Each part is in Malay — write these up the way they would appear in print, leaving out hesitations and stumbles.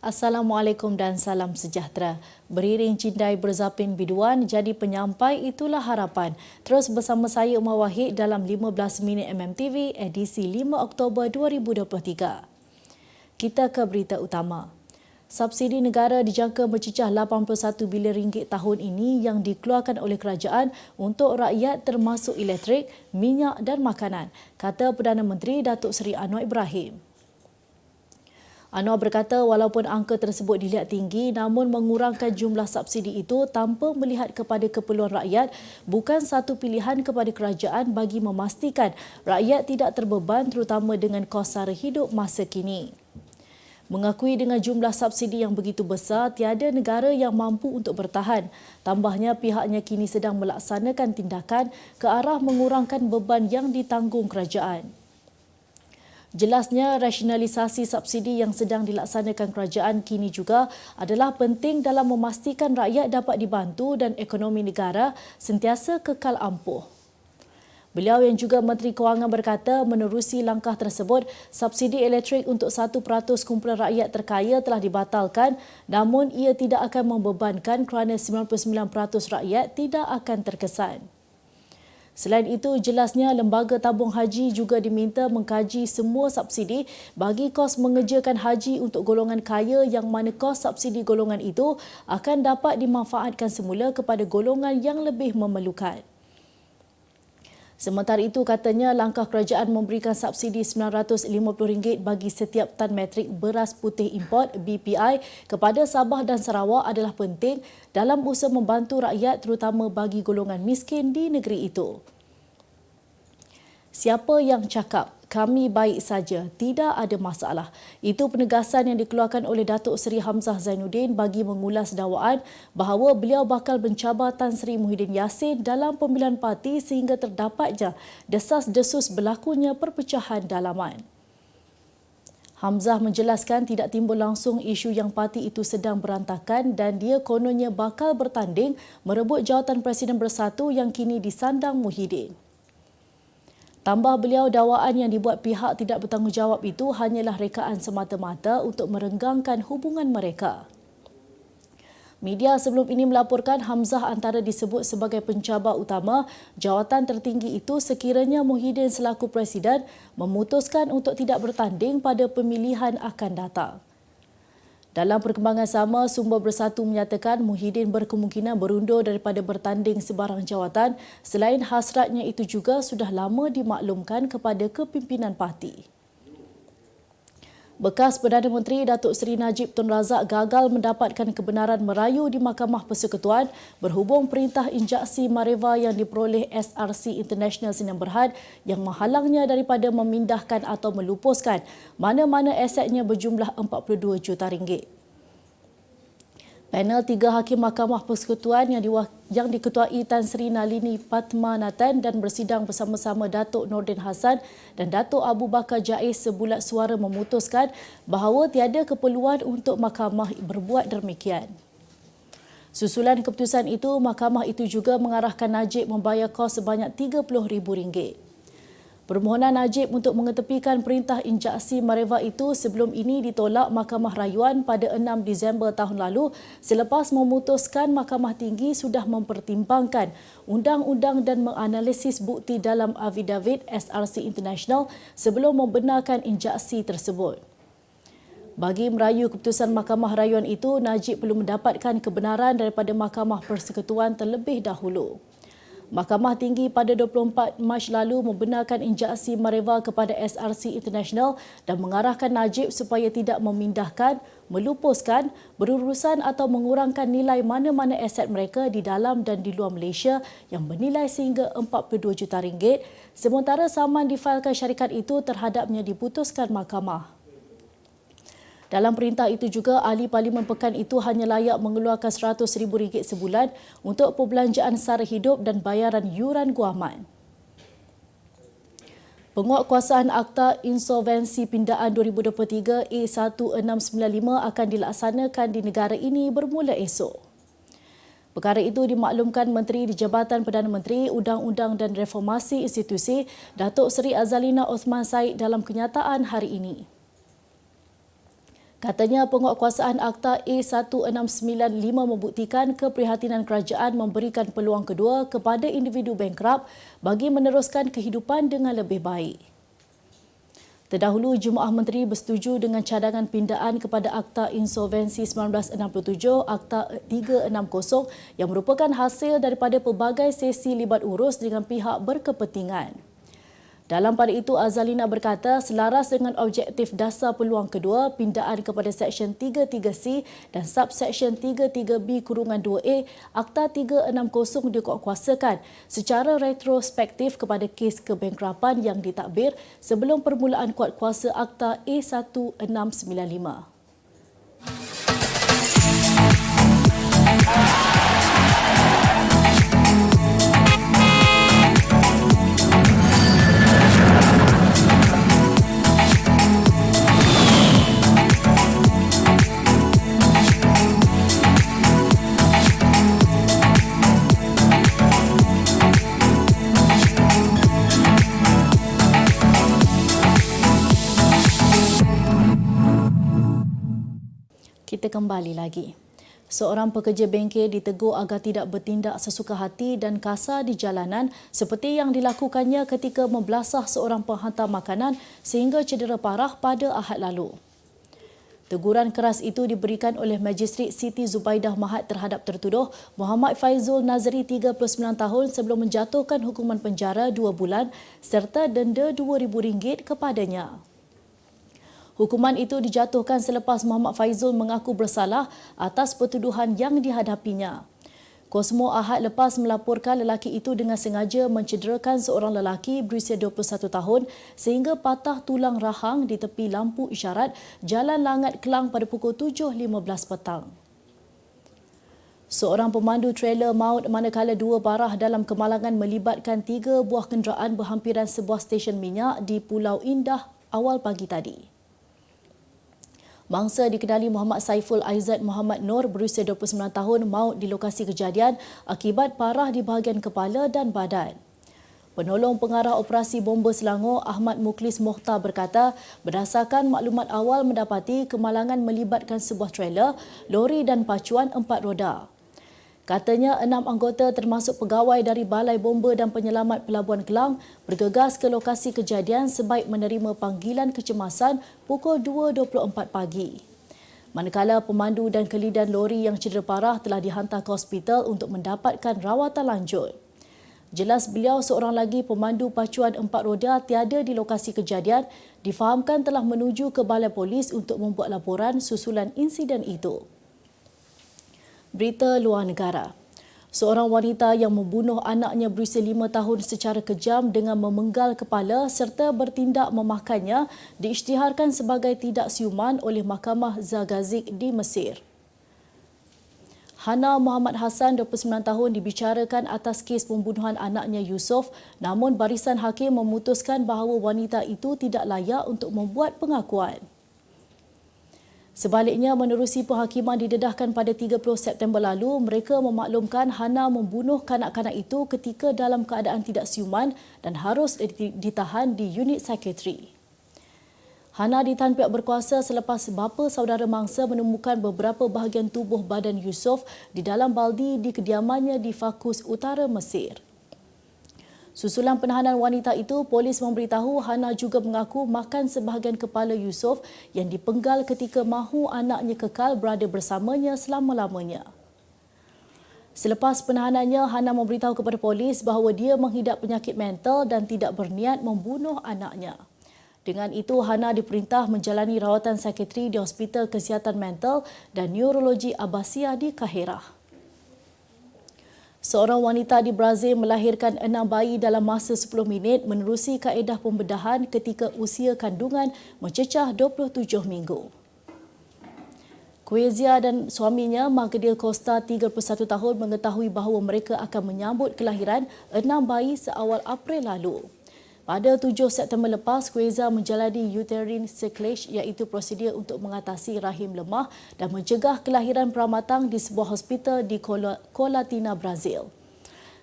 Assalamualaikum dan salam sejahtera. Beriring cindai berzapin biduan jadi penyampai itulah harapan. Terus bersama saya Umar Wahid dalam 15 minit MMTV edisi 5 Oktober 2023. Kita ke berita utama. Subsidi negara dijangka mencecah 81 bilion ringgit tahun ini yang dikeluarkan oleh kerajaan untuk rakyat termasuk elektrik, minyak dan makanan, kata Perdana Menteri Datuk Seri Anwar Ibrahim. Anwar berkata walaupun angka tersebut dilihat tinggi namun mengurangkan jumlah subsidi itu tanpa melihat kepada keperluan rakyat bukan satu pilihan kepada kerajaan bagi memastikan rakyat tidak terbeban terutama dengan kos sara hidup masa kini. Mengakui dengan jumlah subsidi yang begitu besar, tiada negara yang mampu untuk bertahan. Tambahnya pihaknya kini sedang melaksanakan tindakan ke arah mengurangkan beban yang ditanggung kerajaan. Jelasnya, rasionalisasi subsidi yang sedang dilaksanakan kerajaan kini juga adalah penting dalam memastikan rakyat dapat dibantu dan ekonomi negara sentiasa kekal ampuh. Beliau yang juga Menteri Kewangan berkata menerusi langkah tersebut, subsidi elektrik untuk 1% kumpulan rakyat terkaya telah dibatalkan namun ia tidak akan membebankan kerana 99% rakyat tidak akan terkesan. Selain itu, jelasnya Lembaga Tabung Haji juga diminta mengkaji semua subsidi bagi kos mengerjakan haji untuk golongan kaya yang mana kos subsidi golongan itu akan dapat dimanfaatkan semula kepada golongan yang lebih memerlukan. Sementara itu, katanya langkah kerajaan memberikan subsidi RM950 bagi setiap tan metrik beras putih import BPI kepada Sabah dan Sarawak adalah penting dalam usaha membantu rakyat terutama bagi golongan miskin di negeri itu. Siapa yang cakap kami baik saja, tidak ada masalah. Itu penegasan yang dikeluarkan oleh Datuk Seri Hamzah Zainuddin bagi mengulas dakwaan bahawa beliau bakal mencabar Tan Sri Muhyiddin Yassin dalam pemilihan parti sehingga terdapatnya desas-desus berlakunya perpecahan dalaman. Hamzah menjelaskan tidak timbul langsung isu yang parti itu sedang berantakan dan dia kononnya bakal bertanding merebut jawatan Presiden Bersatu yang kini disandang Muhyiddin. Tambah beliau, dakwaan yang dibuat pihak tidak bertanggungjawab itu hanyalah rekaan semata-mata untuk merenggangkan hubungan mereka. Media sebelum ini melaporkan Hamzah antara disebut sebagai pencabar utama jawatan tertinggi itu sekiranya Muhyiddin selaku Presiden memutuskan untuk tidak bertanding pada pemilihan akan datang. Dalam perkembangan sama, sumber Bersatu menyatakan Muhyiddin berkemungkinan berundur daripada bertanding sebarang jawatan selain hasratnya itu juga sudah lama dimaklumkan kepada kepimpinan parti. Bekas Perdana Menteri Datuk Seri Najib Tun Razak gagal mendapatkan kebenaran merayu di Mahkamah Persekutuan berhubung perintah injaksi Mareva yang diperoleh SRC International Sdn Bhd yang menghalangnya daripada memindahkan atau melupuskan mana-mana asetnya berjumlah 42 juta ringgit. Panel 3 Hakim Mahkamah Persekutuan yang diketuai Tan Sri Nalini Padmanathan dan bersidang bersama-sama Datuk Nordin Hassan dan Datuk Abu Bakar Jais sebulat suara memutuskan bahawa tiada keperluan untuk mahkamah berbuat demikian. Susulan keputusan itu, mahkamah itu juga mengarahkan Najib membayar kos sebanyak RM30,000. Permohonan Najib untuk mengetepikan perintah injaksi Mareva itu sebelum ini ditolak Mahkamah Rayuan pada 6 Disember tahun lalu selepas memutuskan Mahkamah Tinggi sudah mempertimbangkan undang-undang dan menganalisis bukti dalam avidavit SRC International sebelum membenarkan injaksi tersebut. Bagi merayu keputusan Mahkamah Rayuan itu, Najib perlu mendapatkan kebenaran daripada Mahkamah Persekutuan terlebih dahulu. Mahkamah Tinggi pada 24 Mac lalu membenarkan injaksi Mareva kepada SRC International dan mengarahkan Najib supaya tidak memindahkan, melupuskan, berurusan atau mengurangkan nilai mana-mana aset mereka di dalam dan di luar Malaysia yang bernilai sehingga 42 juta ringgit, sementara saman difailkan syarikat itu terhadapnya diputuskan mahkamah. Dalam perintah itu juga, Ahli Parlimen Pekan itu hanya layak mengeluarkan RM100,000 sebulan untuk perbelanjaan sara hidup dan bayaran yuran guaman. Penguatkuasaan Akta Insolvensi Pindaan 2023 A1695 akan dilaksanakan di negara ini bermula esok. Perkara itu dimaklumkan Menteri di Jabatan Perdana Menteri, Undang-Undang dan Reformasi Institusi, Datuk Seri Azalina Othman Said dalam kenyataan hari ini. Katanya penguatkuasaan Akta A1695 membuktikan keprihatinan kerajaan memberikan peluang kedua kepada individu bankrupt bagi meneruskan kehidupan dengan lebih baik. Terdahulu, Jemaah Menteri bersetuju dengan cadangan pindaan kepada Akta Insolvensi 1967, Akta 360 yang merupakan hasil daripada pelbagai sesi libat urus dengan pihak berkepentingan. Dalam pada itu, Azalina berkata selaras dengan objektif dasar peluang kedua, pindaan kepada Seksyen 33C dan Subseksyen 33B-2A Akta 360 dikuatkuasakan secara retrospektif kepada kes kebankrapan yang ditadbir sebelum permulaan kuatkuasa Akta A1695. Kita kembali lagi. Seorang pekerja bengkel ditegur agar tidak bertindak sesuka hati dan kasar di jalanan seperti yang dilakukannya ketika membelasah seorang penghantar makanan sehingga cedera parah pada Ahad lalu. Teguran keras itu diberikan oleh Magistrate Siti Zubaidah Mahat terhadap tertuduh Muhammad Faizul Nazri 39 tahun sebelum menjatuhkan hukuman penjara 2 bulan serta denda RM2,000 kepadanya. Hukuman itu dijatuhkan selepas Muhammad Faizul mengaku bersalah atas pertuduhan yang dihadapinya. Kosmo Ahad lepas melaporkan lelaki itu dengan sengaja mencederakan seorang lelaki berusia 21 tahun sehingga patah tulang rahang di tepi lampu isyarat Jalan Langat Kelang pada pukul 7.15 petang. Seorang pemandu trailer maut manakala 2 barah dalam kemalangan melibatkan 3 buah kenderaan berhampiran sebuah stesen minyak di Pulau Indah awal pagi tadi. Mangsa dikenali Muhammad Saiful Aizat Muhammad Nur berusia 29 tahun maut di lokasi kejadian akibat parah di bahagian kepala dan badan. Penolong pengarah operasi bomba Selangor Ahmad Muklis Mohtar berkata berdasarkan maklumat awal mendapati kemalangan melibatkan sebuah trailer, lori dan pacuan 4 roda. Katanya 6 anggota termasuk pegawai dari Balai Bomba dan Penyelamat Pelabuhan Kelang bergegas ke lokasi kejadian sebaik menerima panggilan kecemasan pukul 2.24 pagi. Manakala pemandu dan kelidan lori yang cedera parah telah dihantar ke hospital untuk mendapatkan rawatan lanjut. Jelas beliau seorang lagi pemandu pacuan 4 roda tiada di lokasi kejadian difahamkan telah menuju ke Balai Polis untuk membuat laporan susulan insiden itu. Berita luar negara. Seorang wanita yang membunuh anaknya berusia 5 tahun secara kejam dengan memenggal kepala serta bertindak memakannya diisytiharkan sebagai tidak siuman oleh Mahkamah Zagazig di Mesir. Hana Muhammad Hassan, 29 tahun, dibicarakan atas kes pembunuhan anaknya Yusof, namun barisan hakim memutuskan bahawa wanita itu tidak layak untuk membuat pengakuan. Sebaliknya, menerusi penghakiman didedahkan pada 30 September lalu, mereka memaklumkan Hana membunuh kanak-kanak itu ketika dalam keadaan tidak siuman dan harus ditahan di unit psikiatri. Hana ditahan pihak berkuasa selepas bapa saudara mangsa menemukan beberapa bahagian tubuh badan Yusof di dalam baldi di kediamannya di Fakus Utara, Mesir. Susulan penahanan wanita itu, polis memberitahu Hana juga mengaku makan sebahagian kepala Yusof yang dipenggal ketika mahu anaknya kekal berada bersamanya selama-lamanya. Selepas penahanannya, Hana memberitahu kepada polis bahawa dia menghidap penyakit mental dan tidak berniat membunuh anaknya. Dengan itu, Hana diperintah menjalani rawatan psikiatri di Hospital Kesihatan Mental dan Neurologi Abbasiyah di Kahirah. Seorang wanita di Brazil melahirkan 6 bayi dalam masa 10 minit menerusi kaedah pembedahan ketika usia kandungan mencecah 27 minggu. Quezia dan suaminya, Magdil Costa, 31 tahun, mengetahui bahawa mereka akan menyambut kelahiran 6 bayi seawal April lalu. Pada 7 September lepas, Quezia menjalani uterine cerclage iaitu prosedur untuk mengatasi rahim lemah dan mencegah kelahiran peramatang di sebuah hospital di Colatina, Brazil.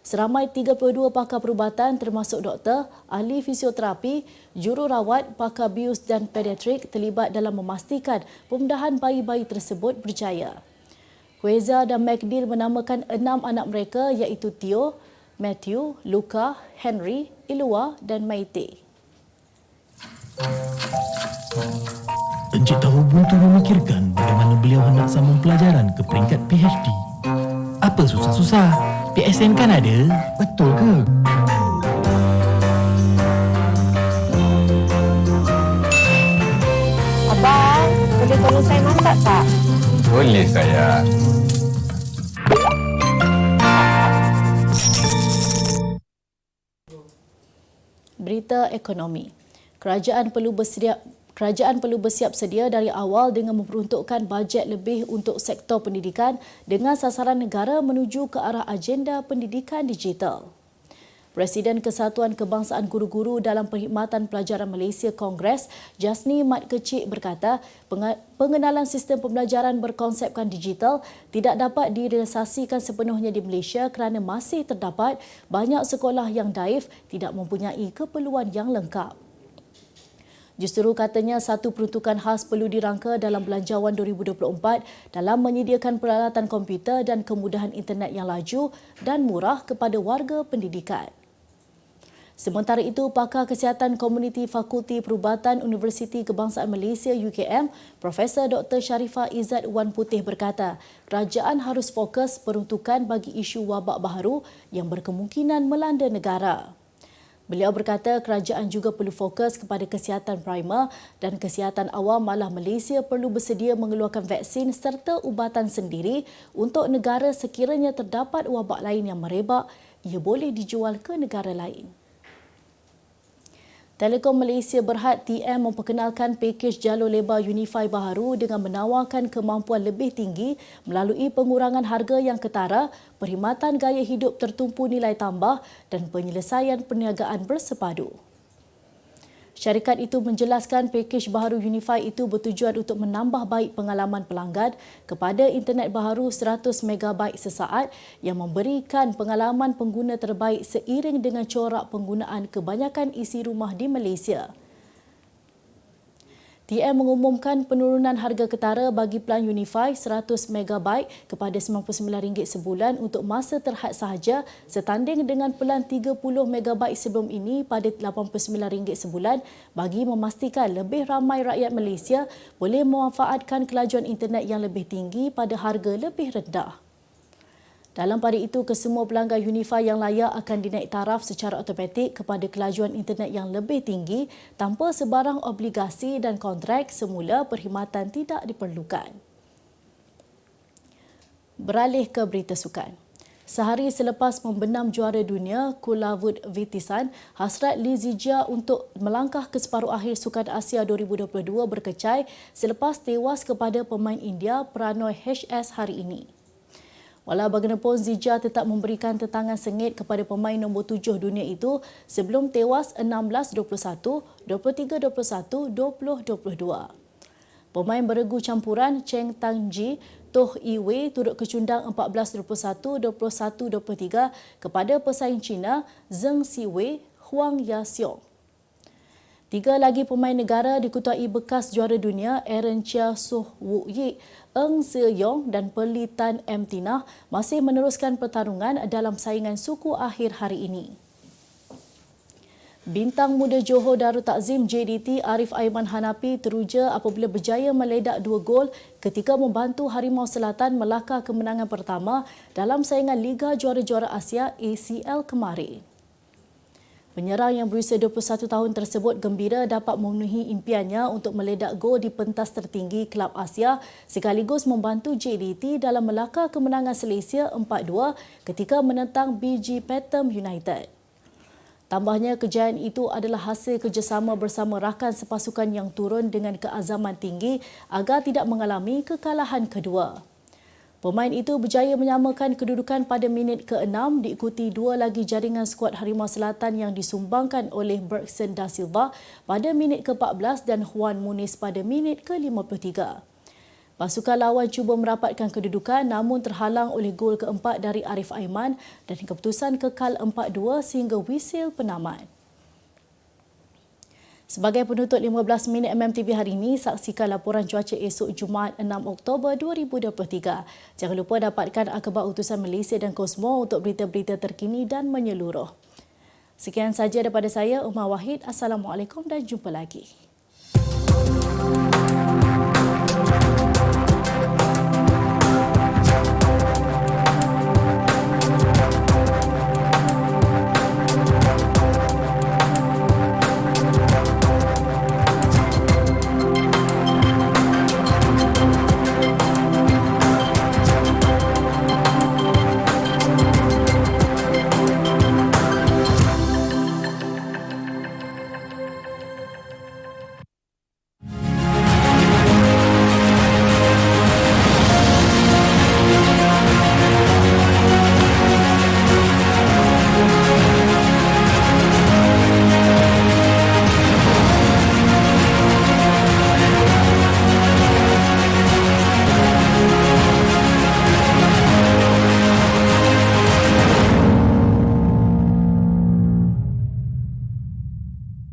Seramai 32 pakar perubatan termasuk doktor, ahli fisioterapi, jururawat, pakar bius dan pediatrik terlibat dalam memastikan pembedahan bayi-bayi tersebut berjaya. Kweza dan McNeil menamakan 6 anak mereka iaitu Theo, Matthew, Luca, Henry, Ilua dan Maite. Encik Tahu Buntu memikirkan bagaimana beliau hendak sambung pelajaran ke peringkat PhD. Apa susah-susah? PSN kan ada? Betul ke? Abang, boleh tolong saya masak tak? Boleh saya. Berita ekonomi. Kerajaan perlu bersiap sedia dari awal dengan memperuntukkan bajet lebih untuk sektor pendidikan dengan sasaran negara menuju ke arah agenda pendidikan digital. Presiden Kesatuan Kebangsaan Guru-Guru dalam Perkhidmatan Pelajaran Malaysia Kongres, Jasni Mat Kecik berkata, pengenalan sistem pembelajaran berkonsepkan digital tidak dapat direalisasikan sepenuhnya di Malaysia kerana masih terdapat banyak sekolah yang daif tidak mempunyai keperluan yang lengkap. Justru katanya satu peruntukan khas perlu dirangka dalam Belanjawan 2024 dalam menyediakan peralatan komputer dan kemudahan internet yang laju dan murah kepada warga pendidikan. Sementara itu, pakar kesihatan komuniti Fakulti Perubatan Universiti Kebangsaan Malaysia UKM, Profesor Dr. Sharifah Izzat Wan Putih berkata, kerajaan harus fokus peruntukan bagi isu wabak baharu yang berkemungkinan melanda negara. Beliau berkata kerajaan juga perlu fokus kepada kesihatan primer dan kesihatan awam, malah Malaysia perlu bersedia mengeluarkan vaksin serta ubatan sendiri untuk negara sekiranya terdapat wabak lain yang merebak, ia boleh dijual ke negara lain. Telekom Malaysia Berhad TM memperkenalkan pakej jalur lebar Unify baharu dengan menawarkan kemampuan lebih tinggi melalui pengurangan harga yang ketara, perkhidmatan gaya hidup tertumpu nilai tambah dan penyelesaian perniagaan bersepadu. Syarikat itu menjelaskan pakej baharu Unify itu bertujuan untuk menambah baik pengalaman pelanggan kepada internet baharu 100 MB sesaat yang memberikan pengalaman pengguna terbaik seiring dengan corak penggunaan kebanyakan isi rumah di Malaysia. TM mengumumkan penurunan harga ketara bagi pelan Unify 100 MB kepada RM99 sebulan untuk masa terhad sahaja setanding dengan pelan 30 MB sebelum ini pada RM89 sebulan bagi memastikan lebih ramai rakyat Malaysia boleh memanfaatkan kelajuan internet yang lebih tinggi pada harga lebih rendah. Dalam pada itu, kesemua pelanggan Unify yang layak akan dinaik taraf secara automatik kepada kelajuan internet yang lebih tinggi tanpa sebarang obligasi dan kontrak semula perkhidmatan tidak diperlukan. Beralih ke berita sukan. Sehari selepas membenam juara dunia Kulavut Vitisan, hasrat Lee Zijia untuk melangkah ke separuh akhir Sukan Asia 2022 berkecai selepas tewas kepada pemain India Pranoy HS hari ini. Walau bagaimanapun, Zijia tetap memberikan tentangan sengit kepada pemain nombor 7 dunia itu sebelum tewas 16-21, 23-21, 20-22. Pemain beregu campuran Cheng Tangji, Toh Iwei turut kecundang 14-21, 21-23 kepada pesaing Cina Zheng Siwei, Huang Yasiong. Tiga lagi pemain negara dikutuai bekas juara dunia Aaron Chia Soh Wook Yik, Eng Se Yong dan Perli Tan M Tinah masih meneruskan pertarungan dalam saingan suku akhir hari ini. Bintang muda Johor Darul Takzim JDT Arif Aiman Hanapi teruja apabila berjaya meledak 2 gol ketika membantu Harimau Selatan melakar kemenangan pertama dalam saingan Liga Juara-Juara Asia ACL kemarin. Penyerang yang berusia 21 tahun tersebut gembira dapat memenuhi impiannya untuk meledak gol di pentas tertinggi Kelab Asia sekaligus membantu JDT dalam melakar kemenangan selesa 4-2 ketika menentang BG Pathum United. Tambahnya, kejayaan itu adalah hasil kerjasama bersama rakan sepasukan yang turun dengan keazaman tinggi agar tidak mengalami kekalahan kedua. Pemain itu berjaya menyamakan kedudukan pada minit ke-6 diikuti dua lagi jaringan skuad Harimau Selatan yang disumbangkan oleh Bergson Da Silva pada minit ke-14 dan Juan Muniz pada minit ke-53. Pasukan lawan cuba merapatkan kedudukan namun terhalang oleh gol keempat dari Arif Aiman dan keputusan kekal 4-2 sehingga wisil penamat. Sebagai penutup 15 minit MMTV hari ini, saksikan laporan cuaca esok Jumaat 6 Oktober 2023. Jangan lupa dapatkan akhbar utusan Malaysia dan Kosmo untuk berita-berita terkini dan menyeluruh. Sekian saja daripada saya, Umar Wahid. Assalamualaikum dan jumpa lagi.